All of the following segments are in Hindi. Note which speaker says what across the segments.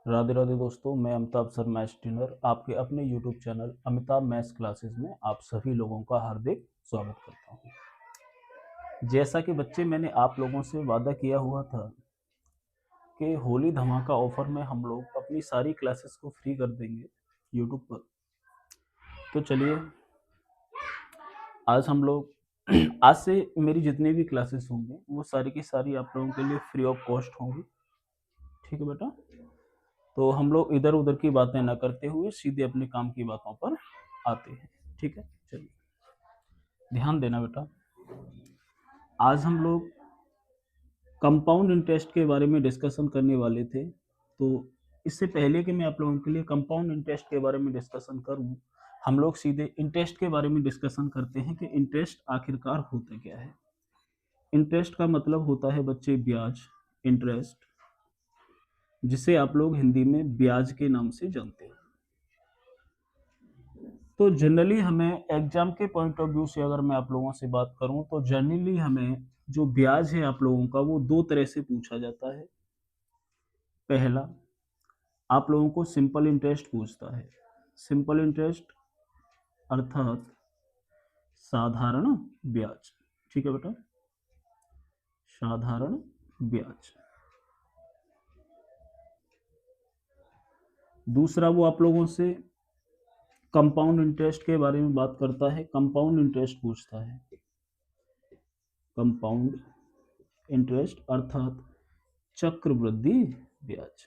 Speaker 1: राधे राधे दोस्तों, मैं अमिताभ सर मैथ्स ट्रेनर आपके अपने YouTube channel Amitabh maths classes में आप सभी लोगों का हार्दिक स्वागत करता हूं। जैसा कि बच्चे मैंने आप लोगों से वादा किया हुआ था कि होली धमाका ऑफर में हम लोग अपनी सारी क्लासेस को फ्री कर देंगे यूट्यूब पर। तो चलिए आज हम लोग आज से मेरी जितनी भी क्लासेस होंगी वो सारी की सारी आप लोगों के लिए फ्री ऑफ कॉस्ट होंगी। ठीक है बेटा, तो हम लोग इधर उधर की बातें ना करते हुए सीधे अपने काम की बातों पर आते हैं। ठीक है, चलिए ध्यान देना बेटा। आज हम लोग कंपाउंड इंटरेस्ट के बारे में डिस्कशन करने वाले थे। तो इससे पहले कि मैं आप लोगों के लिए कंपाउंड इंटरेस्ट के बारे में डिस्कशन करूं, हम लोग सीधे इंटरेस्ट के बारे में डिस्कशन करते हैं कि इंटरेस्ट आखिरकार होता क्या है। इंटरेस्ट का मतलब होता है बच्चे ब्याज, इंटरेस्ट, जिसे आप लोग हिंदी में ब्याज के नाम से जानते हैं। तो जनरली हमें एग्जाम के पॉइंट ऑफ व्यू से अगर मैं आप लोगों से बात करूं तो जनरली हमें जो ब्याज है आप लोगों का वो दो तरह से पूछा जाता है। पहला, आप लोगों को सिंपल इंटरेस्ट पूछता है। सिंपल इंटरेस्ट अर्थात साधारण ब्याज। ठीक है बेटा, साधारण ब्याज। दूसरा वो आप लोगों से कंपाउंड इंटरेस्ट के बारे में बात करता है, कंपाउंड इंटरेस्ट पूछता है। कंपाउंड इंटरेस्ट अर्थात चक्रवृद्धि ब्याज।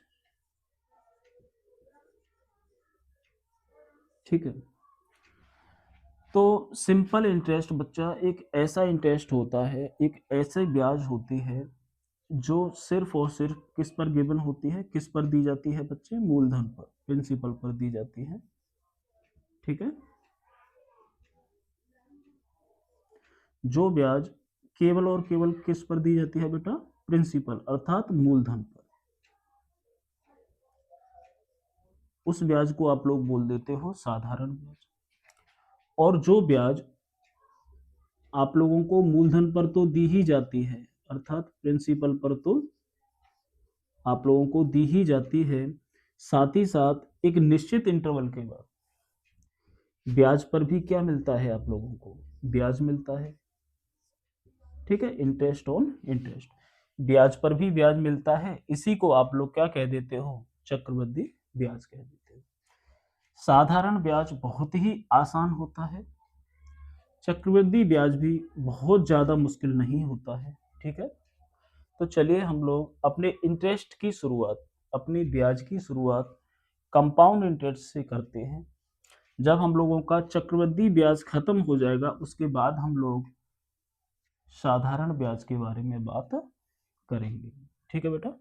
Speaker 1: ठीक है, तो सिंपल इंटरेस्ट बच्चा एक ऐसा इंटरेस्ट होता है, एक ऐसे ब्याज होती है जो सिर्फ और सिर्फ किस पर गिवन होती है, किस पर दी जाती है बच्चे, मूलधन पर, प्रिंसिपल पर दी जाती है। ठीक है, जो ब्याज केवल और केवल किस पर दी जाती है बेटा, प्रिंसिपल अर्थात मूलधन पर, उस ब्याज को आप लोग बोल देते हो साधारण ब्याज। और जो ब्याज आप लोगों को मूलधन पर तो दी ही जाती है अर्थात प्रिंसिपल पर तो आप लोगों को दी ही जाती है, साथ ही साथ एक निश्चित इंटरवल के बाद ब्याज पर भी क्या मिलता है आप लोगों को, ब्याज मिलता है। ठीक है, इंटरेस्ट ऑन इंटरेस्ट, ब्याज पर भी ब्याज मिलता है। इसी को आप लोग क्या कह देते हो, चक्रवृद्धि ब्याज कह देते हो। साधारण ब्याज बहुत ही आसान होता है, चक्रवृद्धि ब्याज भी बहुत ज्यादा मुश्किल नहीं होता है। ठीक है, तो चलिए हम लोग अपने इंटरेस्ट की शुरुआत, अपनी ब्याज की शुरुआत कंपाउंड इंटरेस्ट से करते हैं। जब हम लोगों का चक्रवृद्धि ब्याज खत्म हो जाएगा उसके बाद हम लोग साधारण ब्याज के बारे में बात करेंगे। ठीक है बेटा,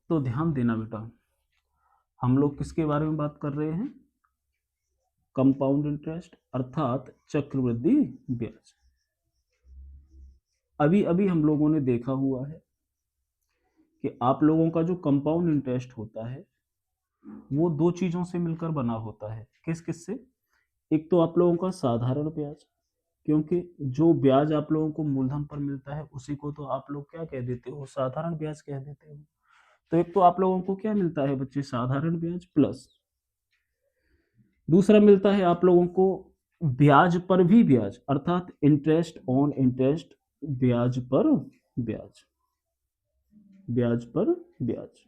Speaker 1: तो ध्यान देना बेटा, हम लोग किसके बारे में बात कर रहे हैं, कंपाउंड इंटरेस्ट अर्थात चक्रवृद्धि ब्याज। अभी अभी हम लोगों ने देखा हुआ है कि आप लोगों का जो कंपाउंड इंटरेस्ट होता है वो दो चीजों से मिलकर बना होता है। किस किस से, एक तो आप लोगों का साधारण ब्याज, क्योंकि जो ब्याज आप लोगों को मूलधन पर मिलता है उसी को तो आप लोग क्या कह देते हो, साधारण ब्याज कह देते हो। तो एक तो आप लोगों को क्या मिलता है बच्चे, साधारण ब्याज, प्लस दूसरा मिलता है आप लोगों को ब्याज पर भी ब्याज अर्थात इंटरेस्ट ऑन इंटरेस्ट, ब्याज पर ब्याज, ब्याज पर ब्याज।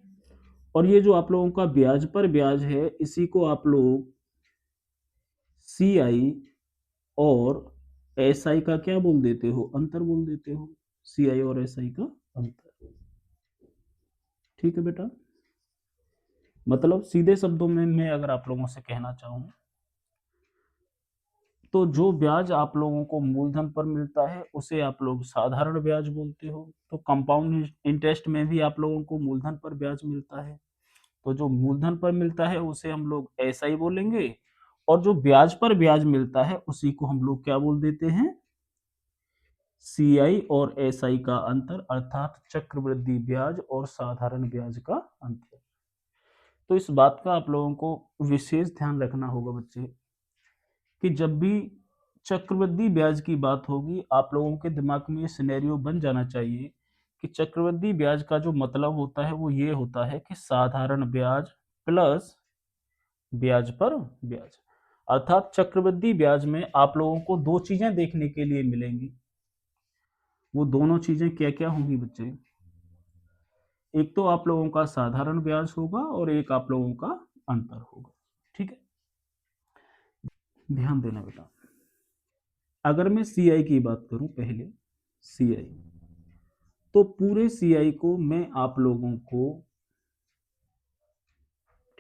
Speaker 1: और ये जो आप लोगों का ब्याज पर ब्याज है इसी को आप लोग सी आई और एस आई का क्या बोल देते हो, अंतर बोल देते हो, सी आई और एस आई का अंतर। ठीक है बेटा, मतलब सीधे शब्दों में मैं अगर आप लोगों से कहना चाहूं तो जो ब्याज आप लोगों को मूलधन पर मिलता है उसे आप लोग साधारण ब्याज बोलते हो। तो कंपाउंड इंटरेस्ट में भी आप लोगों को मूलधन पर ब्याज मिलता है, तो जो मूलधन पर मिलता है उसे हम लोग ऐसा ही बोलेंगे, और जो ब्याज पर ब्याज मिलता है उसी को हम लोग क्या बोल देते हैं, सी आई और एस आई का अंतर अर्थात चक्रवृद्धि ब्याज और साधारण ब्याज का अंतर। तो इस बात का आप लोगों को विशेष ध्यान रखना होगा बच्चे, कि जब भी चक्रवृद्धि ब्याज की बात होगी, आप लोगों के दिमाग में ये सिनेरियो बन जाना चाहिए कि चक्रवृद्धि ब्याज का जो मतलब होता है वो ये होता है कि साधारण ब्याज प्लस ब्याज पर ब्याज। अर्थात चक्रवृद्धि ब्याज में आप लोगों को दो चीजें देखने के लिए मिलेंगी। वो दोनों चीजें क्या क्या होंगी बच्चे? एक तो आप लोगों का साधारण ब्याज होगा और एक आप लोगों का अंतर होगा। ठीक है, ध्यान देना बेटा। अगर मैं सीआई की बात करूं, पहले सीआई, तो पूरे सीआई को मैं आप लोगों को,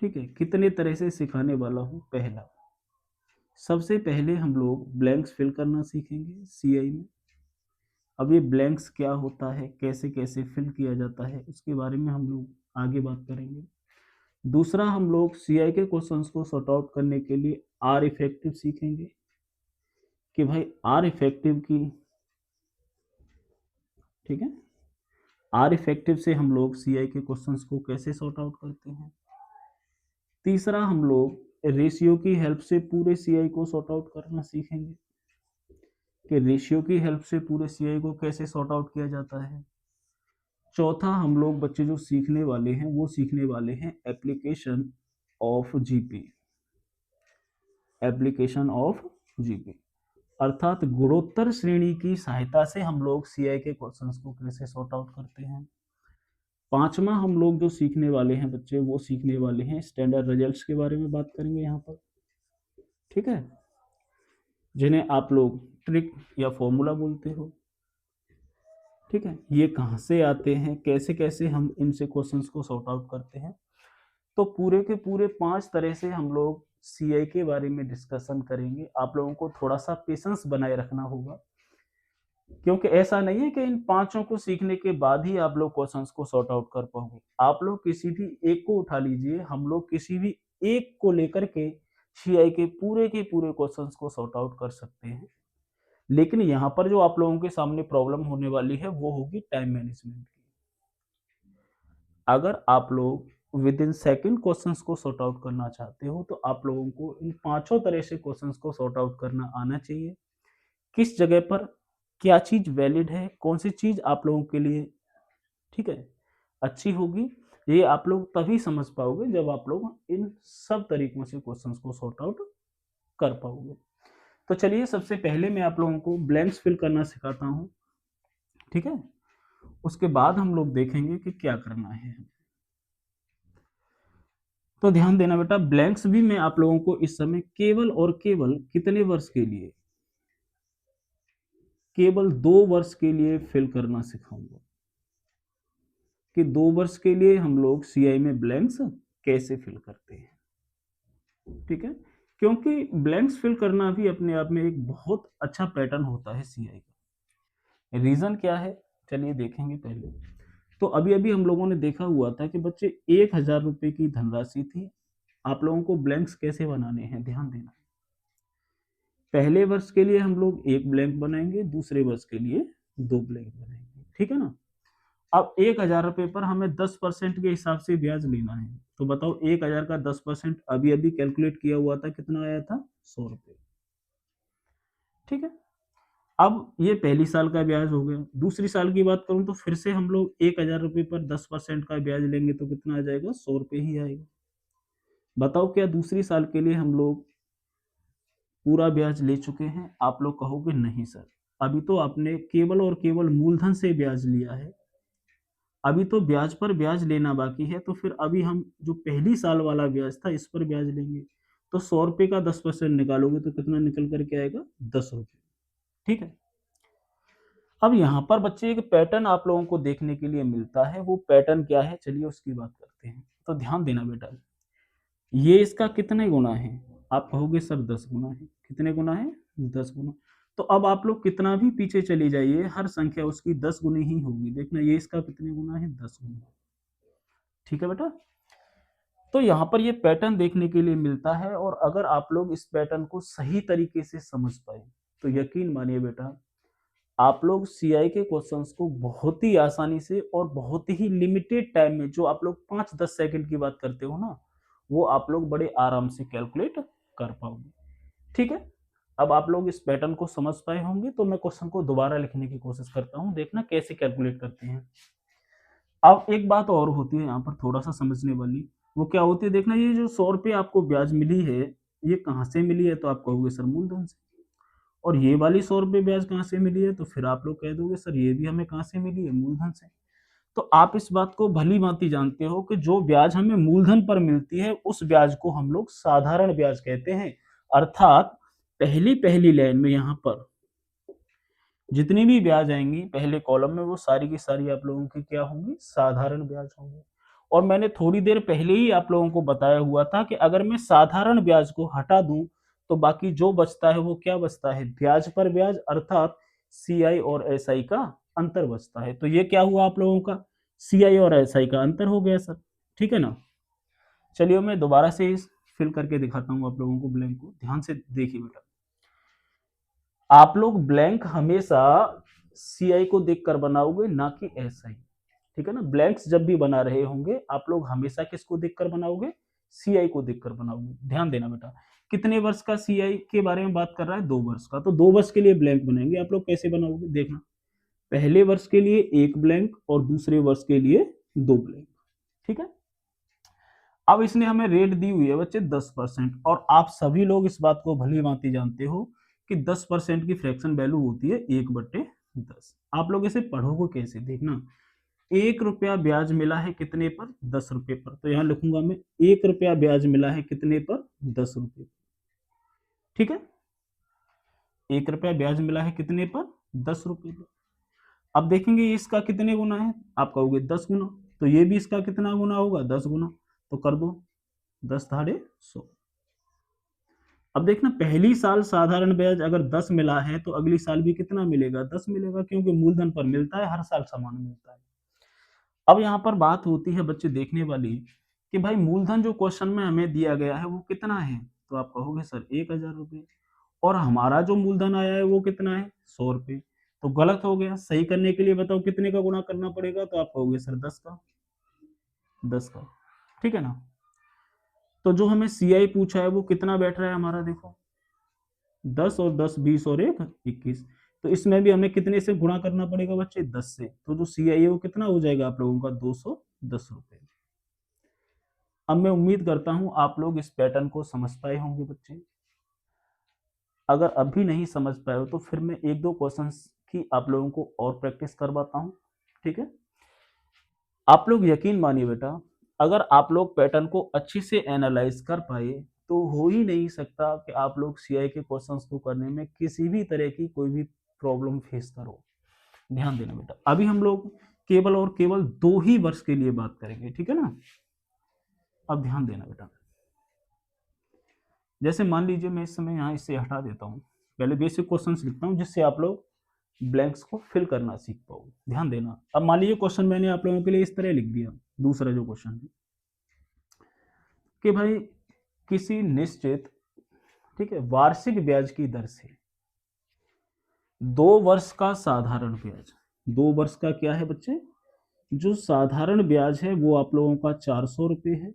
Speaker 1: ठीक है, कितने तरह से सिखाने वाला हूं। पहला, सबसे पहले हम लोग ब्लैंक्स फिल करना सीखेंगे सीआई में। अब ये ब्लैंक्स क्या होता है, कैसे कैसे फिल किया जाता है, उसके बारे में हम लोग आगे बात करेंगे। दूसरा, हम लोग सीआई के क्वेश्चंस को सॉर्ट आउट करने के लिए आर इफेक्टिव सीखेंगे कि भाई आर इफेक्टिव की, ठीक है, आर इफेक्टिव से हम लोग सीआई के क्वेश्चंस को कैसे सॉर्ट आउट करते हैं। तीसरा, हम लोग रेशियो की हेल्प से पूरे सीआई को सॉर्ट आउट करना सीखेंगे कि रेशियो की हेल्प से पूरे सीआई को कैसे सॉर्ट आउट किया जाता है। चौथा, हम लोग बच्चे जो सीखने वाले हैं वो सीखने वाले हैं application of GP, application of GP, अर्थात गुणोत्तर श्रेणी की सहायता से हम लोग सीआई के क्वेश्चंस को कैसे सॉर्ट आउट करते हैं। पांचवा, हम लोग जो सीखने वाले हैं बच्चे, वो सीखने वाले हैं स्टैंडर्ड रिजल्ट्स के बारे में बात करेंगे यहाँ पर, ठीक है, जिन्हें आप लोग ट्रिक या फॉर्मूला बोलते हो। ठीक है, ये कहाँ से आते हैं, कैसे कैसे हम इनसे क्वेश्चंस को सॉर्ट आउट करते हैं। तो पूरे के पूरे 5 तरह से हम लोग सीआई के बारे में डिस्कशन करेंगे। आप लोगों को थोड़ा सा पेशेंस बनाए रखना होगा, क्योंकि ऐसा नहीं है कि इन पांचों को सीखने के बाद ही आप लोग क्वेश्चंस को सॉर्ट आउट कर पाओगे। आप लोग किसी भी एक को उठा लीजिए, हम लोग किसी भी एक को लेकर के सीआई के पूरे क्वेश्चंस को सॉर्ट आउट कर सकते हैं। लेकिन यहाँ पर जो आप लोगों के सामने प्रॉब्लम होने वाली है वो होगी टाइम मैनेजमेंट की। अगर आप लोग विद इन सेकेंड क्वेश्चंस को सॉर्ट आउट करना चाहते हो तो आप लोगों को इन पांचों तरह से क्वेश्चंस को सॉर्ट आउट करना आना चाहिए। किस जगह पर क्या चीज वैलिड है, कौन सी चीज आप लोगों के लिए, ठीक है, अच्छी होगी, ये आप लोग तभी समझ पाओगे जब आप लोग इन सब तरीकों से क्वेश्चंस को सॉर्ट आउट कर पाओगे। तो चलिए, सबसे पहले मैं आप लोगों को ब्लैंक्स फिल करना सिखाता हूँ, ठीक है, उसके बाद हम लोग देखेंगे कि क्या करना है। तो ध्यान देना बेटा, ब्लैंक्स भी मैं आप लोगों को इस समय केवल और केवल कितने वर्ष के लिए, केवल 2 वर्ष के लिए फिल करना सिखाऊंगा कि 2 वर्ष के लिए हम लोग सीआई में ब्लैंक्स कैसे फिल करते हैं। ठीक है, क्योंकि ब्लैंक्स फिल करना भी अपने आप में एक बहुत अच्छा पैटर्न होता है सीआई का। रीजन क्या है, चलिए देखेंगे पहले। तो अभी अभी हम लोगों ने देखा हुआ था कि बच्चे 1000 रुपए की धनराशि थी, आप लोगों को ब्लैंक्स कैसे बनाने हैं, ध्यान देना। पहले वर्ष के लिए हम लोग एक ब्लैंक बनाएंगे, दूसरे वर्ष के लिए 2 ब्लैंक बनाएंगे, ठीक है ना। अब 1000 रुपए पर हमें 10% के हिसाब से ब्याज लेना है, तो बताओ 1000 का 10% अभी अभी कैलकुलेट किया हुआ था, कितना आया था, 100 रुपए। ठीक है, अब ये पहली साल का ब्याज हो गया। दूसरी साल की बात करूं तो फिर से हम लोग 1000 रुपए पर 10% का ब्याज लेंगे तो कितना आ जाएगा, 100 रुपए ही आएगा। बताओ क्या दूसरी साल के लिए हम लोग पूरा ब्याज ले चुके हैं? आप लोग कहोगे नहीं सर, अभी तो आपने केवल और केवल मूलधन से ब्याज लिया है, अभी तो ब्याज पर ब्याज लेना बाकी है। तो फिर अभी हम जो पहली साल वाला ब्याज था इस पर ब्याज लेंगे। तो 100 रुपए का 10% निकालोगे तो कितना निकल करके आएगा, 10 रुपए। ठीक है, अब यहाँ पर बच्चे एक पैटर्न आप लोगों को देखने के लिए मिलता है, वो पैटर्न क्या है, चलिए उसकी बात करते हैं। तो ध्यान देना बेटा, ये इसका कितने गुना है, आप कहोगे सर 10 गुना है। कितने गुना है, 10 गुना। तो अब आप लोग कितना भी पीछे चली जाइए, हर संख्या उसकी 10 गुनी ही होगी। देखना ये इसका कितने गुना है, 10 गुना। ठीक है बेटा, तो यहाँ पर ये पैटर्न देखने के लिए मिलता है, और अगर आप लोग इस पैटर्न को सही तरीके से समझ पाए तो यकीन मानिए बेटा, आप लोग सीआई के क्वेश्चंस को बहुत ही आसानी से और बहुत ही लिमिटेड टाइम में, जो आप लोग 5-10 सेकंड की बात करते हो ना, वो आप लोग बड़े आराम से कैलकुलेट कर पाओगे। ठीक है, अब आप लोग इस पैटर्न को समझ पाए होंगे, तो मैं क्वेश्चन को दोबारा लिखने की कोशिश करता हूँ, देखना कैसे कैलकुलेट करते हैं। अब एक बात और होती है यहाँ पर थोड़ा सा समझने वाली, वो क्या होती है, देखना ये जो 100 रुपये आपको ब्याज मिली है, ये कहाँ से मिली है, तो आप कहोगे सर मूलधन से। और ये वाली 100 रुपये ब्याज कहाँ से मिली है, तो फिर आप लोग कह दोगे सर ये भी हमें कहाँ से मिली है, मूलधन से। तो आप इस बात को भली भांति जानते हो कि जो ब्याज हमें मूलधन पर मिलती है उस ब्याज को हम लोग साधारण ब्याज कहते हैं। अर्थात पहली पहली लाइन में यहाँ पर जितनी भी ब्याज आएंगी पहले कॉलम में, वो सारी की सारी आप लोगों की क्या होंगी, साधारण ब्याज होंगी। और मैंने थोड़ी देर पहले ही आप लोगों को बताया हुआ था कि अगर मैं साधारण ब्याज को हटा दूं तो बाकी जो बचता है वो क्या बचता है, ब्याज पर ब्याज, अर्थात सीआई और एसआई का अंतर बचता है। तो ये क्या हुआ आप लोगों का, सीआई और एसआई का अंतर हो गया सर। ठीक है ना, चलिए मैं दोबारा से फिल करके दिखाता हूँ आप लोगों को ब्लैंक को, ध्यान से देखिए बेटा। आप लोग ब्लैंक हमेशा सीआई को देखकर बनाओगे, ना कि एसआई। ठीक है ना, ब्लैंक्स जब भी बना रहे होंगे आप लोग हमेशा किसको देखकर बनाओगे, सीआई को देखकर बनाओगे। ध्यान देना बेटा, कितने वर्ष का सीआई के बारे में बात कर रहा है, 2 वर्ष का, तो 2 वर्ष के लिए ब्लैंक बनाएंगे। आप लोग कैसे बनाओगे, देखना, पहले वर्ष के लिए 1 ब्लैंक और दूसरे वर्ष के लिए 2 ब्लैंक। ठीक है, अब इसने हमें रेट दी हुई है बच्चे 10%, और आप सभी लोग इस बात को भली भांति जानते हो कि 10% की फ्रैक्शन वैल्यू होती है 1/10। आप लोग इसे पढ़ोगे कैसे, देखना, 1 रुपया ब्याज मिला है कितने पर, 10 रुपये पर, तो यहां लिखूंगा मैं 1 रुपया ब्याज मिला है कितने पर, 10 रुपये। ठीक है, 1 रुपया ब्याज मिला है कितने पर, 10 रुपये पर। अब देखेंगे इसका कितने गुना है, आप कहोगे 10 गुना, तो ये भी इसका कितना गुना होगा, 10 गुना, तो कर दो 10 × 100। अब देखना, पहली साल साधारण ब्याज अगर 10 मिला है तो अगली साल भी कितना मिलेगा, 10 मिलेगा, क्योंकि मूलधन पर मिलता है, हर साल समान मिलता है। अब यहाँ पर बात होती है बच्चे देखने वाली कि भाई मूलधन जो क्वेश्चन में हमें दिया गया है वो कितना है, तो आप कहोगे सर 1000 रुपये, और हमारा जो मूलधन आया है वो कितना है, 100 रुपये। तो गलत हो गया, सही करने के लिए बताओ कितने का गुणा करना पड़ेगा, तो आप कहोगे सर 10 का। ठीक है ना, तो जो हमें सीआई पूछा है वो कितना बैठ रहा है हमारा, देखो 10 और 10, 20 और 1, 21। तो इसमें भी हमें कितने से गुणा करना पड़ेगा बच्चे, 10 से। तो जो सीआई है वो कितना हो जाएगा आप लोगों का, 210 रुपये। अब मैं उम्मीद करता हूं आप लोग इस पैटर्न को समझ पाए होंगे बच्चे। अगर अभी नहीं समझ पाए हो तो फिर मैं 1-2 क्वेश्चंस की आप लोगों को और प्रैक्टिस करवाता हूं। ठीक है, आप लोग यकीन मानिए बेटा, अगर आप लोग पैटर्न को अच्छे से एनालाइज कर पाए तो हो ही नहीं सकता कि आप लोग सीआई के क्वेश्चंस को करने में किसी भी तरह की कोई भी प्रॉब्लम फेस करो। ध्यान देना बेटा, अभी हम लोग केवल और केवल 2 ही वर्ष के लिए बात करेंगे। ठीक है ना, अब ध्यान देना बेटा, जैसे मान लीजिए मैं इस समय यहाँ इसे हटा देता हूँ, पहले बेसिक क्वेश्चंस लिखता हूँ जिससे आप लोग ब्लैंक्स को फिल करना सीख पाओ। ध्यान देना, अब मान लीजिए क्वेश्चन मैंने आप लोगों के लिए इस तरह लिख दिया, दूसरा जो क्वेश्चन है कि भाई किसी निश्चित, ठीक है, वार्षिक ब्याज की दर से 2 वर्ष का साधारण ब्याज, 2 वर्ष का क्या है बच्चे, जो साधारण ब्याज है वो आप लोगों का 400 रुपये है,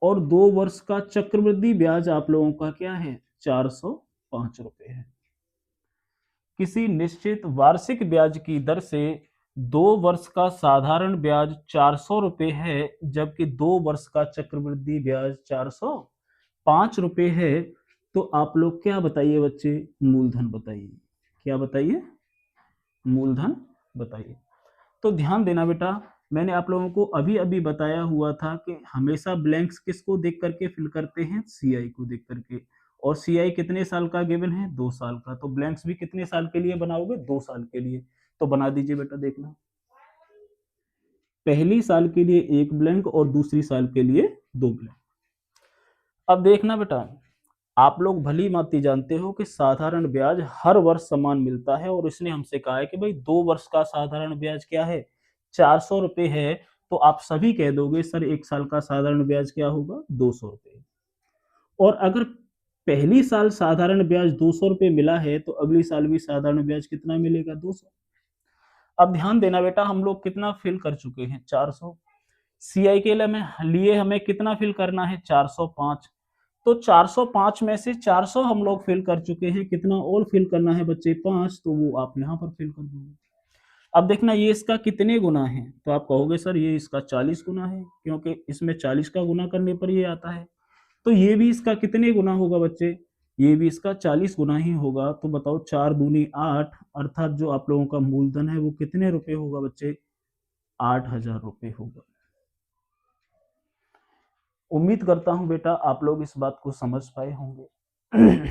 Speaker 1: और 2 वर्ष का चक्रवृद्धि ब्याज आप लोगों का क्या है, 405 रुपये है। किसी निश्चित वार्षिक ब्याज की दर से 2 वर्ष का साधारण ब्याज 400 रुपये है, जबकि 2 वर्ष का चक्रवृद्धि ब्याज 405 रुपये है। तो आप लोग क्या बताइए बच्चे, मूलधन बताइए, क्या बताइए, मूलधन बताइए। तो ध्यान देना बेटा, मैंने आप लोगों को अभी अभी बताया हुआ था कि हमेशा ब्लैंक्स किसको देख करके फिल करते हैं, सीआई को देख करके, और सीआई कितने साल का गिवन है, 2 साल का। तो ब्लैंक्स भी कितने साल के लिए बनाओगे, 2 साल के लिए। तो बना दीजिए बेटा, देखना, पहली साल के लिए 1 ब्लैंक और दूसरी साल के लिए 2 ब्लैंक। अब देखना बेटा, आप लोग भली भांति जानते हो कि साधारण ब्याज हर वर्ष समान मिलता है, और इसने हमसे कहा है कि भाई 2 वर्ष का साधारण ब्याज क्या है, 400 रुपये है। तो आप सभी कह दोगे सर 1 साल का साधारण ब्याज क्या होगा, 200 रुपये। और अगर पहली साल साधारण ब्याज 200 रुपये मिला है तो अगली साल भी साधारण ब्याज कितना मिलेगा, 200। अब ध्यान देना बेटा, हम लोग कितना फिल कर चुके हैं, 400। CI के लिए हमें कितना फिल करना है 405। तो 405 में से 400 हम लोग फिल कर चुके हैं, कितना और फिल करना है बच्चे 5, तो वो आप यहाँ पर फिल कर दोगे। अब देखना ये इसका कितने गुना है, तो आप कहोगे सर ये इसका 40 गुना है, क्योंकि इसमें 40 का गुना करने पर ये आता है। तो ये भी इसका कितने गुना होगा बच्चे, ये भी इसका 40 गुना ही होगा। तो बताओ 4 दूनी 8, अर्थात जो आप लोगों का मूलधन है वो कितने रुपए होगा बच्चे, 8,000 रुपए होगा। उम्मीद करता हूं बेटा आप लोग इस बात को समझ पाए होंगे।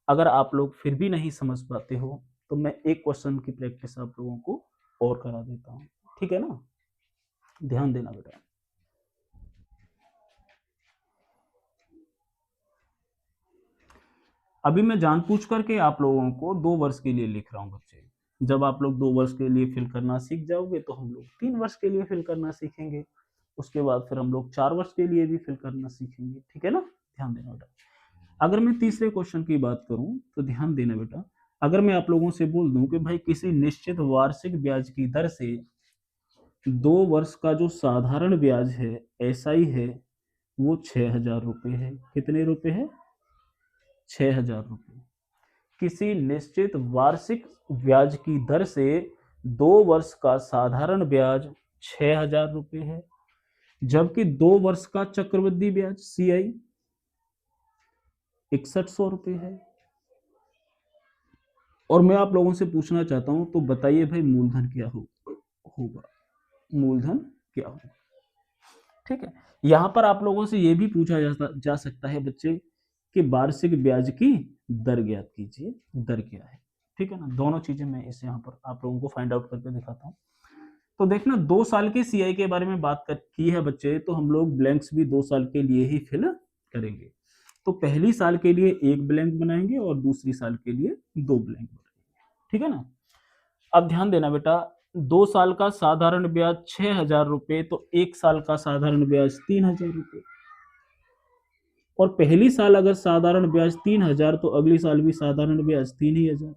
Speaker 1: अगर आप लोग फिर भी नहीं समझ पाते हो तो मैं एक क्वेश्चन की प्रैक्टिस आप लोगों को और करा देता हूं, ठीक है ना, ध्यान देना बेटा। अभी मैं जानबूझ करके आप लोगों को 2 वर्ष के लिए लिख रहा हूं बच्चे। जब आप लोग 2 वर्ष के लिए फिल करना सीख जाओगे तो हम लोग 3 वर्ष के लिए फिल करना सीखेंगे, उसके बाद फिर हम लोग 4 वर्ष के लिए भी फिल करना सीखेंगे, ठीक है ना, ध्यान देना बेटा। अगर मैं तीसरे क्वेश्चन की बात करूं तो ध्यान देना बेटा, अगर मैं आप लोगों से बोल दूं कि भाई किसी निश्चित वार्षिक ब्याज की दर से 2 वर्ष का जो साधारण ब्याज है SI है वो 6,000 रुपए है। कितने रुपए है, 6,000 रुपए। किसी निश्चित वार्षिक ब्याज की दर से 2 वर्ष का साधारण ब्याज 6,000 रुपए है, जबकि 2 वर्ष का चक्रवृद्धि ब्याज CI 6100 रुपए है। और मैं आप लोगों से पूछना चाहता हूं तो बताइए भाई मूलधन क्या होगा, मूलधन क्या होगा, ठीक है। यहां पर आप लोगों से यह भी पूछा जा सकता है बच्चे कि वार्षिक ब्याज की दर ज्ञात कीजिए, दर क्या है, ठीक है ना। दोनों चीजें मैं इस यहाँ पर आप लोगों को फाइंड आउट करके दिखाता हूँ। तो देखना 2 साल के CI के बारे में बात की है बच्चे, तो हम लोग ब्लैंक्स भी 2 साल के लिए ही फिल करेंगे। तो पहली साल के लिए 1 ब्लैंक बनाएंगे और दूसरी साल के लिए 2 ब्लैंक बनाएंगे, ठीक है ना। अब ध्यान देना बेटा, 2 साल का साधारण ब्याज 6,000 रुपए, तो 1 साल का साधारण ब्याज 3,000 रुपए। और पहली साल अगर साधारण ब्याज 3,000 तो अगली साल भी साधारण ब्याज 3,000।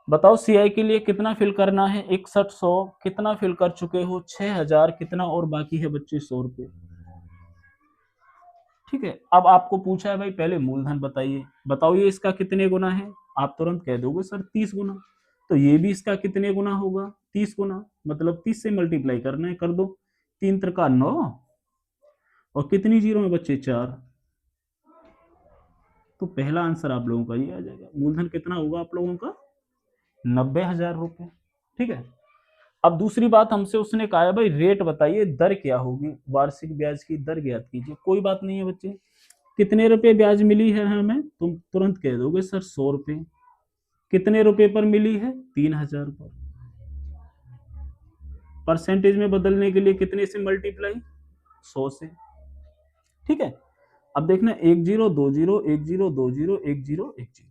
Speaker 1: बताओ CI के लिए कितना फिल करना है, 6100, कितना फिल कर चुके हो 6,000, कितना और बाकी है बच्चे 100 रुपए, ठीक है। अब आपको पूछा है भाई पहले मूलधन बताइए, बताओ ये इसका कितने गुना है, आप तुरंत कह दोगे सर 30 गुना। तो ये भी इसका कितने गुना होगा, 30 गुना, मतलब 30 से मल्टीप्लाई करना है, कर दो, 3 त्रिका 9, और कितनी जीरो में बच्चे 4। तो पहला आंसर आप लोगों का ये आ जाएगा। मूलधन कितना होगा आप लोगों का, 90,000 रुपए, ठीक है। अब दूसरी बात हमसे उसने कहा है भाई रेट बताइए, दर क्या होगी, वार्षिक ब्याज की दर ज्ञात कीजिए। कोई बात नहीं है बच्चे, कितने रुपए ब्याज मिली है हमें, तुम तुरंत कह दोगे सर 100 रुपए। कितने रुपए पर मिली है, 3,000 पर। परसेंटेज में बदलने के लिए कितने से मल्टीप्लाई, 100 से, ठीक है। अब देखना 1 0 2 0 1 0 2 0 1 0 1 0,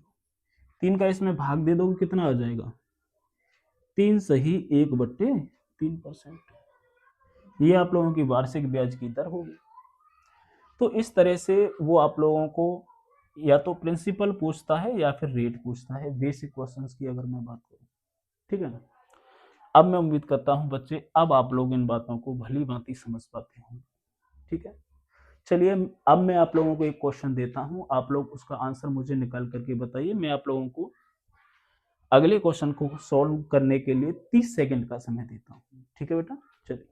Speaker 1: 3 का इसमें भाग दे दोगे कितना आ जाएगा, 3 सही 1/3%। ये आप लोगों की वार्षिक ब्याज की दर होगी। तो इस तरह से वो आप लोगों को या तो प्रिंसिपल पूछता है या फिर रेट पूछता है, बेसिक क्वेश्चंस की अगर मैं बात करूं, ठीक है ना। अब मैं उम्मीद करता हूं बच्चे अब आप लोग इन बातों को भली भांति समझ पाते होंगे, ठीक है। चलिए अब मैं आप लोगों को एक क्वेश्चन देता हूं, आप लोग उसका आंसर मुझे निकाल करके बताइए। मैं आप लोगों को अगले क्वेश्चन को सॉल्व करने के लिए 30 सेकंड का समय देता हूं, ठीक है बेटा। चलिए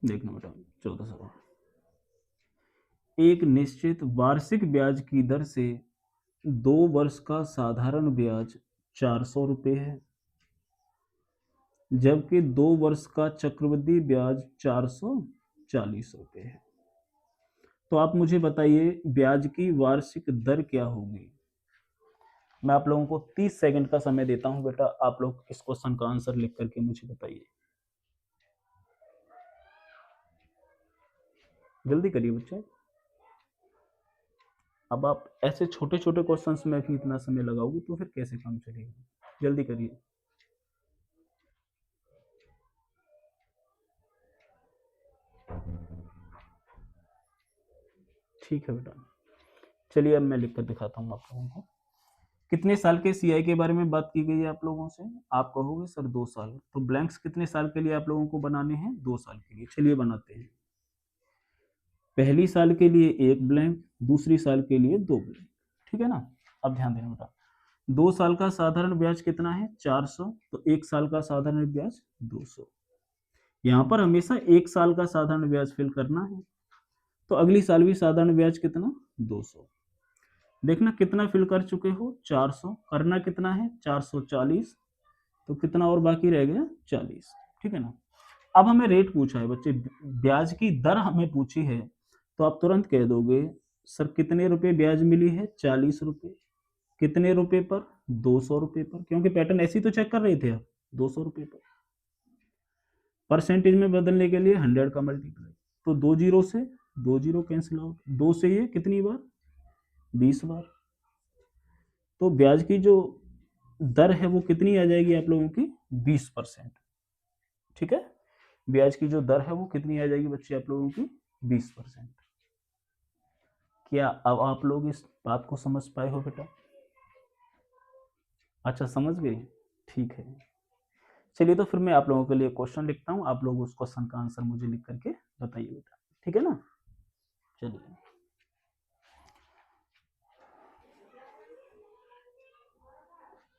Speaker 1: देखना बेटा 14 सवाल। एक निश्चित वार्षिक ब्याज की दर से 2 वर्ष का साधारण ब्याज 400 रुपए है, जबकि 2 वर्ष का चक्रवृद्धि ब्याज 440 रुपए है। तो आप मुझे बताइए ब्याज की वार्षिक दर क्या होगी। मैं आप लोगों को 30 सेकंड का समय देता हूं बेटा, आप लोग इस क्वेश्चन का आंसर लिख करके मुझे बताइए, जल्दी करिए बच्चे। अब आप ऐसे छोटे छोटे क्वेश्चंस में भी इतना समय लगाओगे तो फिर कैसे काम चलेगा? जल्दी करिए। ठीक है बेटा, चलिए अब मैं लिख कर दिखाता हूँ आप लोगों को। कितने साल के सीआई के बारे में बात की गई है आप लोगों से? आप कहोगे सर 2 साल। तो ब्लैंक्स कितने साल के लिए आप लोगों को बनाने हैं? 2 साल के लिए। चलिए बनाते हैं। पहली साल के लिए एक ब्लैंक, दूसरी साल के लिए 2 ब्लैंक। ठीक है ना? अब ध्यान देना बेटा, 2 साल का साधारण ब्याज कितना है? 400। तो 1 साल का साधारण ब्याज 200। यहाँ पर हमेशा 1 साल का साधारण ब्याज फिल करना है। तो अगली साल भी साधारण ब्याज कितना? 200। देखना कितना फिल कर चुके हो? 400। करना कितना है? 440। तो कितना और बाकी रह गया? 40। ठीक है ना? अब हमें रेट पूछा है बच्चे, ब्याज की दर हमें पूछी है, तो आप तुरंत कह दोगे सर कितने रुपए ब्याज मिली है? 40 रुपए। कितने रुपए पर? 200 रुपए पर, क्योंकि पैटर्न ऐसे ही तो चेक कर रहे थे आप, 200 रुपए पर। परसेंटेज में बदलने के लिए 100 का मल्टीप्लाई, तो 2 जीरो से 2 जीरो कैंसिल आउट, 2 से ये कितनी बार? 20 बार। तो ब्याज की जो दर है वो कितनी आ जाएगी आप लोगों की? 20%। ठीक है? ब्याज की जो दर है वो कितनी आ जाएगी बच्चे आप लोगों की? 20%। क्या अब आप लोग इस बात को समझ पाए हो बेटा? अच्छा, समझ गए? ठीक है। चलिए तो फिर मैं आप लोगों के लिए क्वेश्चन लिखता हूँ, आप लोग उस क्वेश्चन का आंसर मुझे लिख करके बताइए बेटा। ठीक है ना? चलिए,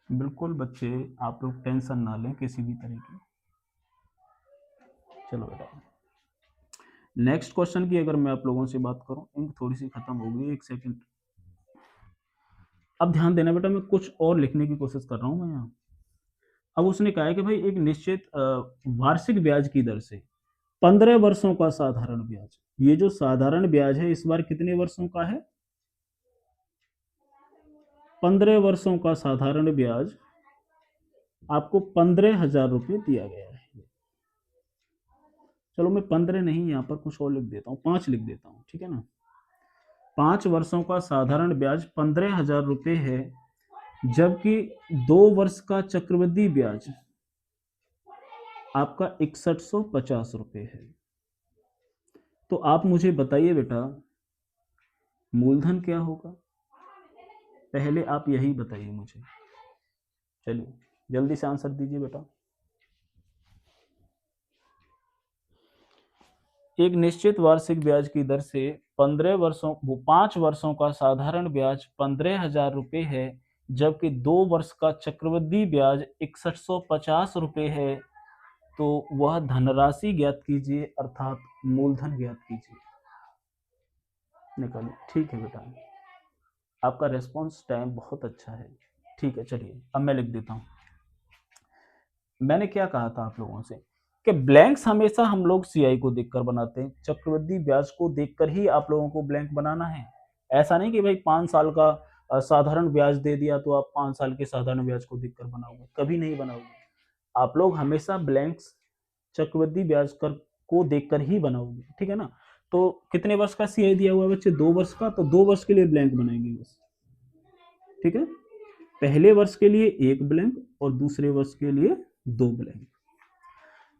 Speaker 1: बिल्कुल बच्चे आप लोग टेंशन ना लें किसी भी तरह की। चलो बेटा, नेक्स्ट क्वेश्चन की अगर मैं आप लोगों से बात करूं, इंक थोड़ी सी खत्म हो गई, एक सेकंड। अब ध्यान देना बेटा, मैं कुछ और लिखने की कोशिश कर रहा हूं मैं यहाँ। अब उसने कहा है कि भाई एक निश्चित वार्षिक ब्याज की दर से 15 वर्षों का साधारण ब्याज, ये जो साधारण ब्याज है इस बार कितने वर्षों का है? 15 वर्षों का साधारण ब्याज आपको 15,000 रुपये दिया गया है। चलो मैं 15 नहीं, यहाँ पर कुछ और लिख देता हूँ, 5 लिख देता हूँ। ठीक है ना? 5 वर्षों का साधारण ब्याज 15,000 रुपये है, जबकि 2 वर्ष का चक्रवृद्धि ब्याज आपका 6150 रुपये है। तो आप मुझे बताइए बेटा, मूलधन क्या होगा? पहले आप यही बताइए मुझे। चलिए जल्दी से आंसर दीजिए बेटा। एक निश्चित वार्षिक ब्याज की दर से 5 वर्षों का साधारण ब्याज 15,000 रुपये है, जबकि 2 वर्ष का चक्रवृद्धि ब्याज 6150 रुपये है। तो वह धनराशि ज्ञात कीजिए, अर्थात मूलधन ज्ञात कीजिए। निकालिए। ठीक है बेटा, आपका रेस्पॉन्स टाइम बहुत अच्छा है। ठीक है, चलिए अब मैं लिख देता हूँ। मैंने क्या कहा था आप लोगों से कि ब्लैंक्स हमेशा हम लोग सीआई को देखकर बनाते हैं, चक्रवृद्धि ब्याज को देखकर ही आप लोगों को ब्लैंक बनाना है। ऐसा नहीं कि भाई 5 साल का साधारण ब्याज दे दिया तो आप 5 साल के साधारण ब्याज को देखकर बनाओगे, कभी नहीं बनाओगे। आप लोग हमेशा ब्लैंक्स चक्रवृद्धि ब्याज कर को देखकर ही बनाओगे। ठीक है ना? तो कितने वर्ष का सीआई दिया हुआ है बच्चे? 2 वर्ष का, तो 2 वर्ष के लिए ब्लैंक बनाएंगे बस। ठीक है? पहले वर्ष के लिए 1 ब्लैंक और दूसरे वर्ष के लिए 2 ब्लैंक।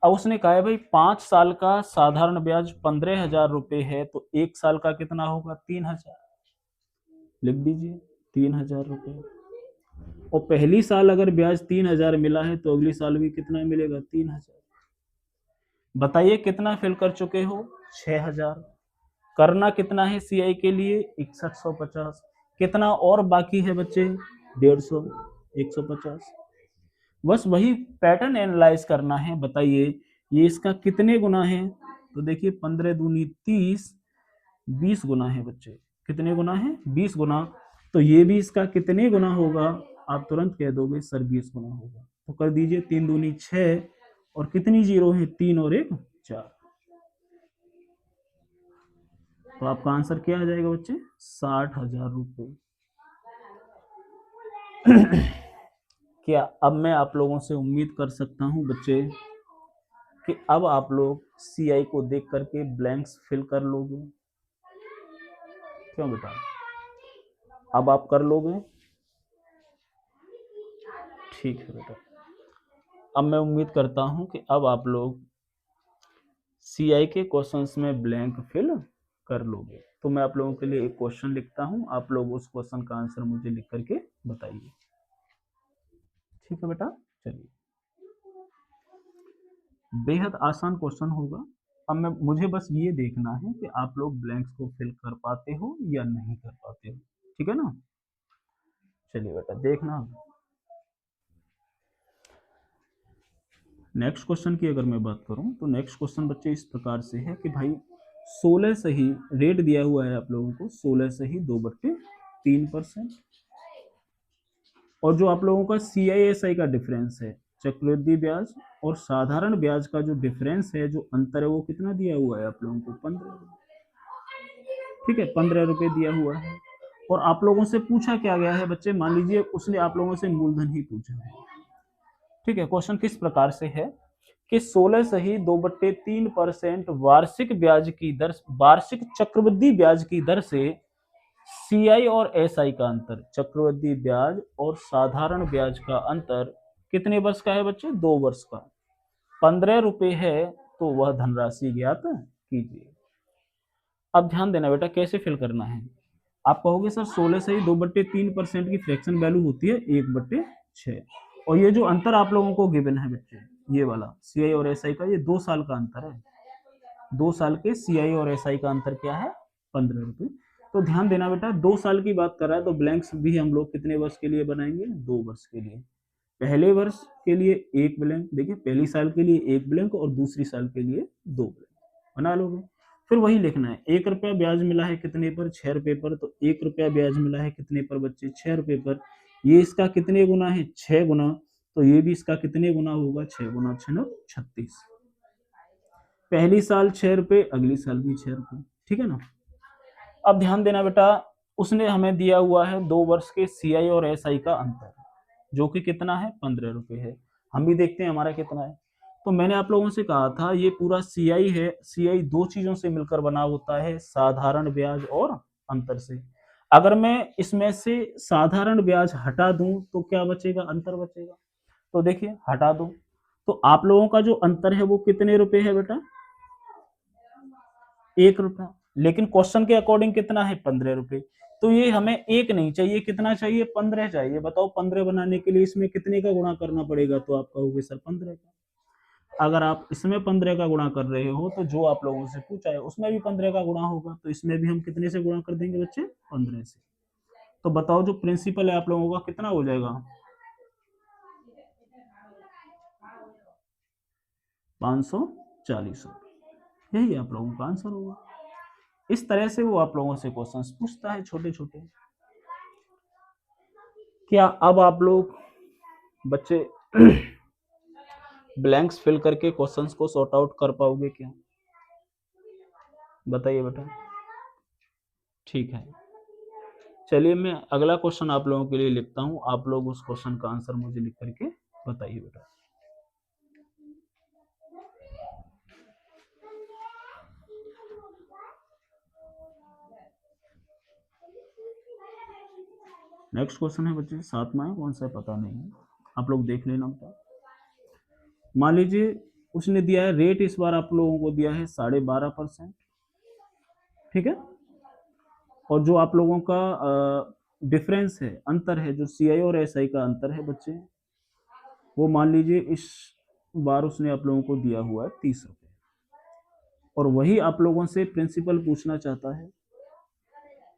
Speaker 1: अब उसने कहा है भाई 5 साल का साधारण ब्याज 15,000 रुपये है, तो 1 साल का कितना होगा? 3,000। लिख दीजिए 3,000 रुपये। और पहली साल अगर ब्याज 3,000 मिला है तो अगली साल भी कितना मिलेगा? 3,000। बताइए कितना फिल कर चुके हो? 6,000। करना कितना है सीआई के लिए? 6150। कितना और बाकी है बच्चे? 150, 150। बस वही पैटर्न एनालाइज करना है। बताइए ये इसका कितने गुना है? तो देखिए 15 दूनी 30, 20 गुना है बच्चे। कितने गुना है? 20 गुना। तो ये भी इसका कितने गुना होगा? आप तुरंत कह दोगे सर 20 गुना होगा। तो कर दीजिए 3 दूनी 6, और कितनी जीरो है? 3 और 1 4। तो आपका आंसर क्या आ जाएगा बच्चे? 60,000 रुपये। क्या अब मैं आप लोगों से उम्मीद कर सकता हूं बच्चे कि अब आप लोग सीआई को देख करके ब्लैंक्स फिल कर लोगे? क्यों बेटा? अब आप कर लोगे? ठीक है बेटा। अब मैं उम्मीद करता हूं कि अब आप लोग सीआई के क्वेश्चंस में ब्लैंक फिल कर लोगे। तो मैं आप लोगों के लिए एक क्वेश्चन लिखता हूं, आप लोग उस क्वेश्चन का आंसर मुझे लिख करके बताइए। ठीक है बेटा, चलिए। बेहद आसान क्वेश्चन होगा। अब मैं मुझे बस ये देखना है कि आप लोग ब्लैंक्स को फिल कर पाते हो या नहीं कर पाते हो। ठीक है ना? चलिए बेटा, देखना। नेक्स्ट क्वेश्चन की अगर मैं बात करूं तो नेक्स्ट क्वेश्चन बच्चे इस प्रकार से है कि भाई 16 से ही रेट दिया हुआ है आप लोगों को, 16 से ही 2/3%। और जो आप लोगों का CISI का डिफरेंस है, चक्रवृद्धि ब्याज और साधारण ब्याज का जो डिफरेंस है, जो अंतर है, वो कितना दिया हुआ है आप लोगों को? 15। ठीक है, 15 रुपए दिया हुआ है। और आप लोगों से पूछा क्या गया है बच्चे? मान लीजिए उसने आप लोगों से मूलधन ही पूछा है। ठीक है, क्वेश्चन किस प्रकार से है कि 16 से ही 2/3% वार्षिक ब्याज की दर, वार्षिक चक्रवृद्धि ब्याज की दर से CI और SI का अंतर, चक्रवृद्धि ब्याज और साधारण ब्याज का अंतर कितने वर्ष का है बच्चे? 2 वर्ष का। 15 रुपए है, तो वह धनराशि ज्ञात कीजिए। अब ध्यान देना बेटा, कैसे फिल करना है। आप कहोगे सर 16 से ही 2/3% की फ्रैक्शन वैल्यू होती है 1/6। और ये जो अंतर आप लोगों को गिवन है बच्चे, ये वाला CI और SI का, ये 2 साल का अंतर है। 2 साल के CI और SI का अंतर क्या है? 15 रुपए। तो ध्यान देना बेटा, 2 साल की बात कर रहा है तो ब्लैंक्स भी हम लोग कितने वर्ष के लिए बनाएंगे? 2 वर्ष के लिए। पहले वर्ष के लिए एक ब्लैंक, देखिए पहली साल के लिए एक ब्लैंक और दूसरी साल के लिए 2 ब्लैंक बना लोगे। फिर वही लिखना है, 1 रुपया ब्याज मिला है कितने पर? 6 रुपए पर। तो 1 रुपया ब्याज मिला है कितने पर बच्चे? 6 रुपए पर। ये इसका कितने गुना है? 6 गुना। तो ये भी इसका कितने गुना होगा? 6 गुना 6 36। पहली साल 6 रुपए, अगली साल भी 6 रुपए। ठीक है ना? अब ध्यान देना बेटा, उसने हमें दिया हुआ है 2 वर्ष के CI और SI का अंतर, जो कि कितना है? 15 रुपए है। हम भी देखते हैं हमारा कितना है। तो मैंने आप लोगों से कहा था ये पूरा CI है, CI 2 चीजों से मिलकर बना होता है, साधारण ब्याज और अंतर से। अगर मैं इसमें से साधारण ब्याज हटा दूं तो क्या बचेगा? अंतर बचेगा। तो देखिए हटा दो, तो आप लोगों का जो अंतर है वो कितने रुपए है बेटा? 1 रुपया। लेकिन क्वेश्चन के अकॉर्डिंग कितना है? 15 रुपए। तो ये हमें एक नहीं चाहिए, कितना चाहिए? 15 चाहिए। बताओ 15 बनाने के लिए इसमें कितने का गुणा करना पड़ेगा? तो आप कहोगे सर 15 का। अगर आप इसमें 15 का गुणा कर रहे हो तो जो आप लोगों से पूछा है उसमें भी 15 का गुणा होगा, तो इसमें भी हम कितने से गुणा कर देंगे बच्चे? 15 से। तो बताओ जो प्रिंसिपल है आप लोगों का कितना हो जाएगा? 540 रुपये। यही आप लोगों का आंसर होगा। इस तरह से वो आप लोगों से क्वेश्चंस पूछता है छोटे छोटे। क्या अब आप लोग बच्चे ब्लैंक्स फिल करके क्वेश्चंस को सॉर्ट आउट कर पाओगे क्या? बताइए बेटा। ठीक है, चलिए मैं अगला क्वेश्चन आप लोगों के लिए लिखता हूं, आप लोग उस क्वेश्चन का आंसर मुझे लिख करके बताइए बेटा। नेक्स्ट क्वेश्चन है बच्चे, 7वां है, कौन सा है पता नहीं है, आप लोग देख लेना बेटा। मान लीजिए उसने दिया है रेट, इस बार आप लोगों को दिया है 12.5%। ठीक है, और जो आप लोगों का डिफरेंस है, अंतर है, जो CI और SI का अंतर है बच्चे, वो मान लीजिए इस बार उसने आप लोगों को दिया हुआ है 30 रुपए। और वही आप लोगों से प्रिंसिपल पूछना चाहता है।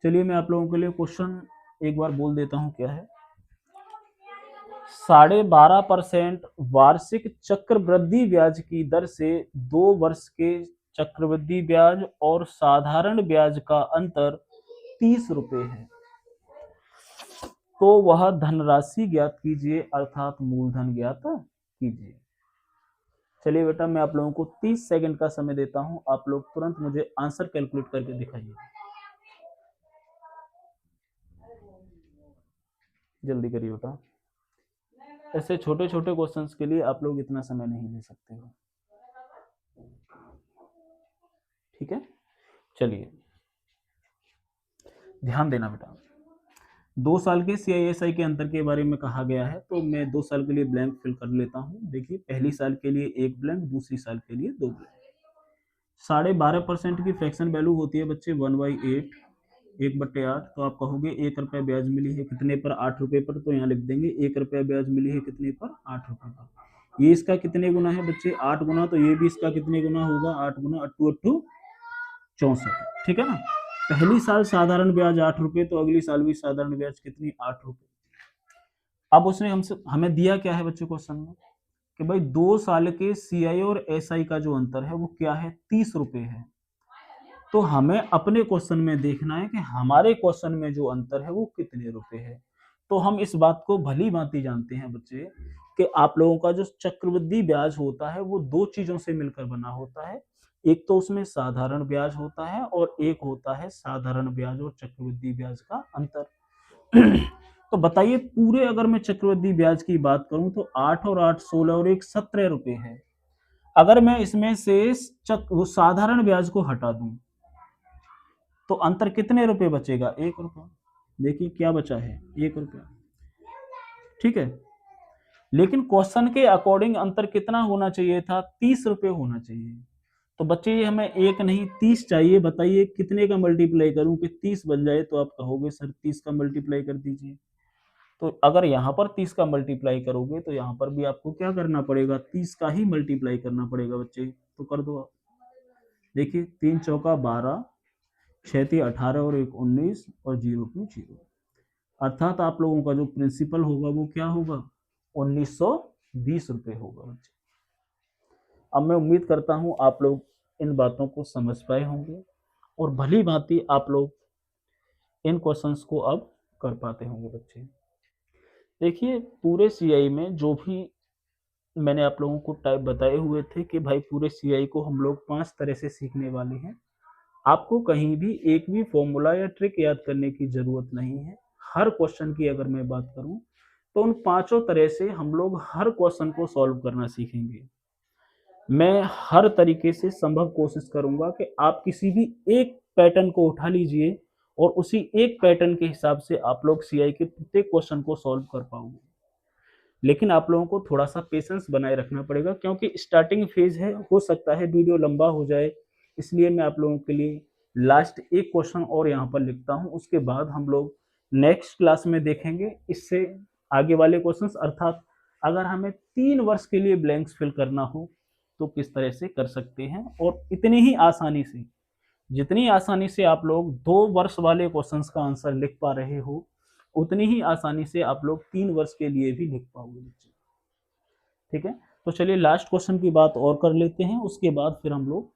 Speaker 1: चलिए मैं आप लोगों के लिए क्वेश्चन एक बार बोल देता हूं क्या है। 12.5% वार्षिक चक्रवृद्धि ब्याज की दर से 2 वर्ष के चक्रवृद्धि ब्याज और साधारण ब्याज का अंतर 30 रुपए है, तो वह धनराशि ज्ञात कीजिए, अर्थात मूलधन ज्ञात कीजिए। चलिए बेटा, मैं आप लोगों को 30 सेकंड का समय देता हूं, आप लोग तुरंत मुझे आंसर कैलकुलेट करके दिखाइए। जल्दी करिए बेटा, ऐसे छोटे छोटे क्वेश्चंस के लिए आप लोग इतना समय नहीं ले सकते हो। ठीक है, चलिए ध्यान देना बेटा। 2 साल के CISI के अंतर के बारे में कहा गया है, तो मैं 2 साल के लिए ब्लैंक फिल कर लेता हूँ। देखिए पहली साल के लिए 1 ब्लैंक, दूसरी साल के लिए 2 ब्लैंक। 12.5% की फ्रैक्शन वैल्यू होती है बच्चे 1/8, 1/8। तो आप कहोगे 1 रुपया ब्याज मिली है कितने पर? 8 रुपये पर। तो यहाँ लिख देंगे 1 रुपया ब्याज मिली है कितने पर? 8 रुपये पर। ये इसका कितने गुना है बच्चे? 8 गुना। तो ये भी इसका कितने गुना होगा? 8 गुना, 8 8 64। ठीक है ना। पहली साल साधारण ब्याज 8 रुपये, तो अगली साल भी साधारण ब्याज कितनी? 8 रुपये। अब उसने हमसे हमें दिया क्या है बच्चों क्वेश्चन में कि भाई 2 साल के CI और SI का जो अंतर है वो क्या है? 30 रुपये है। तो हमें अपने क्वेश्चन में देखना है कि हमारे क्वेश्चन में जो अंतर है वो कितने रुपए है। तो हम इस बात को भली भांति जानते हैं बच्चे कि आप लोगों का जो चक्रवृद्धि ब्याज होता है वो 2 चीजों से मिलकर बना होता है। एक तो उसमें साधारण ब्याज होता है और एक होता है साधारण ब्याज और चक्रवृद्धि ब्याज का अंतर। तो बताइए पूरे अगर मैं चक्रवृद्धि ब्याज की बात करूं तो 8 और 8 16 और 1 17 रुपए है। अगर मैं इसमें से वो साधारण ब्याज को हटा दूं तो अंतर कितने रुपए बचेगा? 1 रुपया। देखिए क्या बचा है? 1 रुपया। ठीक है। लेकिन क्वेश्चन के अकॉर्डिंग अंतर कितना होना चाहिए था? 30 रुपए होना चाहिए। तो बच्चे ये हमें 1 नहीं 30 चाहिए। बताइए कितने का मल्टीप्लाई करूं कि 30 बन जाए? तो आप कहोगे सर 30 का मल्टीप्लाई कर दीजिए। तो अगर यहाँ पर 30 का मल्टीप्लाई करोगे तो यहाँ पर भी आपको क्या करना पड़ेगा? 30 का ही मल्टीप्लाई करना पड़ेगा बच्चे। तो कर दो आप। देखिए 3 चौका 12, 6 18 और 1 19 और 0 की 0। अर्थात आप लोगों का जो प्रिंसिपल होगा वो क्या होगा? 1920 रुपये होगा बच्चे। अब मैं उम्मीद करता हूं आप लोग इन बातों को समझ पाए होंगे और भली भांति आप लोग इन क्वेश्चंस को अब कर पाते होंगे बच्चे। देखिए पूरे CI में जो भी मैंने आप लोगों को टाइप बताए हुए थे कि भाई पूरे CI को हम लोग 5 तरह से सीखने वाले हैं। आपको कहीं भी एक भी फॉर्मूला या ट्रिक याद करने की जरूरत नहीं है। हर क्वेश्चन की अगर मैं बात करूं तो उन 5 तरह से हम लोग हर क्वेश्चन को सॉल्व करना सीखेंगे। मैं हर तरीके से संभव कोशिश करूंगा कि आप किसी भी एक पैटर्न को उठा लीजिए और उसी एक पैटर्न के हिसाब से आप लोग CI के प्रत्येक क्वेश्चन को सॉल्व कर पाओगे। लेकिन आप लोगों को थोड़ा सा पेशेंस बनाए रखना पड़ेगा क्योंकि स्टार्टिंग फेज है। हो सकता है वीडियो लंबा हो जाए, इसलिए मैं आप लोगों के लिए लास्ट एक क्वेश्चन और यहाँ पर लिखता हूँ। उसके बाद हम लोग नेक्स्ट क्लास में देखेंगे इससे आगे वाले क्वेश्चंस। अर्थात अगर हमें 3 वर्ष के लिए ब्लैंक्स फिल करना हो तो किस तरह से कर सकते हैं, और इतनी ही आसानी से जितनी आसानी से आप लोग 2 वर्ष वाले क्वेश्चंस का आंसर लिख पा रहे हो उतनी ही आसानी से आप लोग 3 वर्ष के लिए भी लिख पाओगे बच्चे। ठीक है। तो चलिए लास्ट क्वेश्चन की बात और कर लेते हैं, उसके बाद फिर हम लोग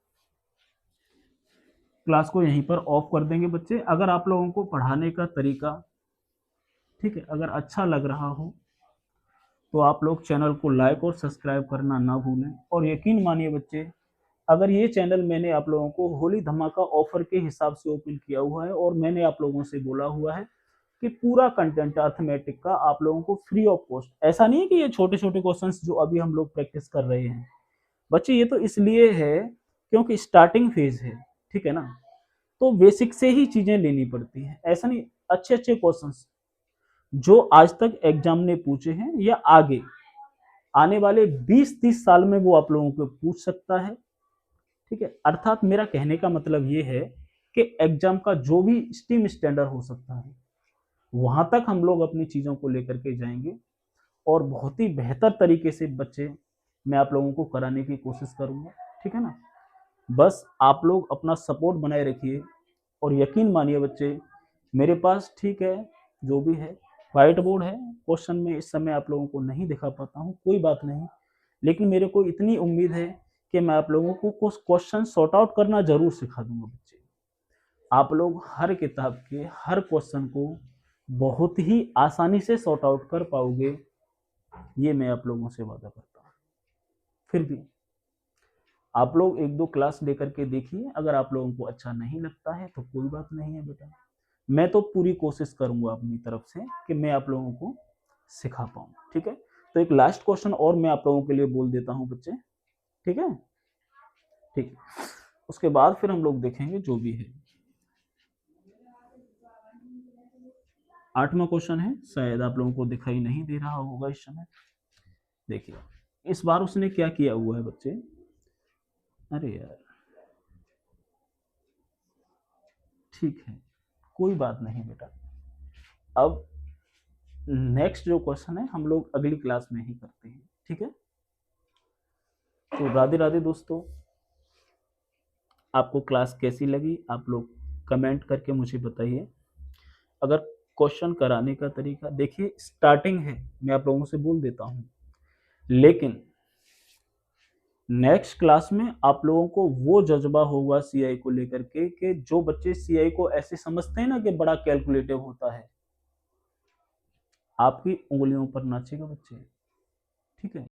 Speaker 1: क्लास को यहीं पर ऑफ कर देंगे बच्चे। अगर आप लोगों को पढ़ाने का तरीका ठीक है अगर अच्छा लग रहा हो तो आप लोग चैनल को लाइक और सब्सक्राइब करना ना भूलें। और यकीन मानिए बच्चे अगर ये चैनल मैंने आप लोगों को होली धमाका ऑफर के हिसाब से ओपन किया हुआ है और मैंने आप लोगों से बोला हुआ है कि पूरा कंटेंट अर्थमेटिक का आप लोगों को फ्री ऑफ कॉस्ट। ऐसा नहीं है कि ये छोटे छोटे क्वेश्चंस जो अभी हम लोग प्रैक्टिस कर रहे हैं बच्चे, ये तो इसलिए है क्योंकि स्टार्टिंग फेज है। ठीक है ना। तो बेसिक से ही चीजें लेनी पड़ती हैं। ऐसा नहीं, अच्छे अच्छे क्वेश्चंस जो आज तक एग्जाम ने पूछे हैं या आगे आने वाले 20-30 साल में वो आप लोगों को पूछ सकता है। ठीक है। अर्थात मेरा कहने का मतलब ये है कि एग्जाम का जो भी स्टीम स्टैंडर्ड हो सकता है वहां तक हम लोग अपनी चीजों को लेकर के जाएंगे और बहुत ही बेहतर तरीके से बच्चे मैं आप लोगों को कराने की कोशिश करूंगा। ठीक है ना। बस आप लोग अपना सपोर्ट बनाए रखिए और यकीन मानिए बच्चे मेरे पास ठीक है जो भी है व्हाइट बोर्ड है। क्वेश्चन में इस समय आप लोगों को नहीं दिखा पाता हूँ, कोई बात नहीं, लेकिन मेरे को इतनी उम्मीद है कि मैं आप लोगों को कुछ क्वेश्चन सॉर्ट आउट करना जरूर सिखा दूंगा बच्चे। आप लोग हर किताब के हर क्वेश्चन को बहुत ही आसानी से सॉर्ट आउट कर पाओगे, ये मैं आप लोगों से वादा करता हूँ। फिर भी आप लोग 1-2 क्लास लेकर के देखिए। अगर आप लोगों को अच्छा नहीं लगता है तो कोई बात नहीं है बेटा, मैं तो पूरी कोशिश करूंगा अपनी तरफ से कि मैं आप लोगों को सिखा पाऊँ। ठीक है। तो एक लास्ट क्वेश्चन और मैं आप लोगों के लिए बोल देता हूँ बच्चे। ठीक है। ठीक है। उसके बाद फिर हम लोग देखेंगे जो भी है। 8वां क्वेश्चन है, शायद आप लोगों को दिखाई नहीं दे रहा होगा इस समय। देखिए इस बार उसने क्या किया हुआ है बच्चे, अरे यार ठीक है कोई बात नहीं बेटा, अब नेक्स्ट जो क्वेश्चन है हम लोग अगली क्लास में ही करते हैं, ठीक है। तो राधे राधे दोस्तों, आपको क्लास कैसी लगी आप लोग कमेंट करके मुझे बताइए। अगर क्वेश्चन कराने का तरीका देखिए, स्टार्टिंग है मैं आप लोगों से बोल देता हूँ, लेकिन नेक्स्ट क्लास में आप लोगों को वो जज्बा होगा सीआई को लेकर के कि जो बच्चे सीआई को ऐसे समझते हैं ना कि बड़ा कैलकुलेटिव होता है, आपकी उंगलियों पर नाचेगा बच्चे, ठीक है।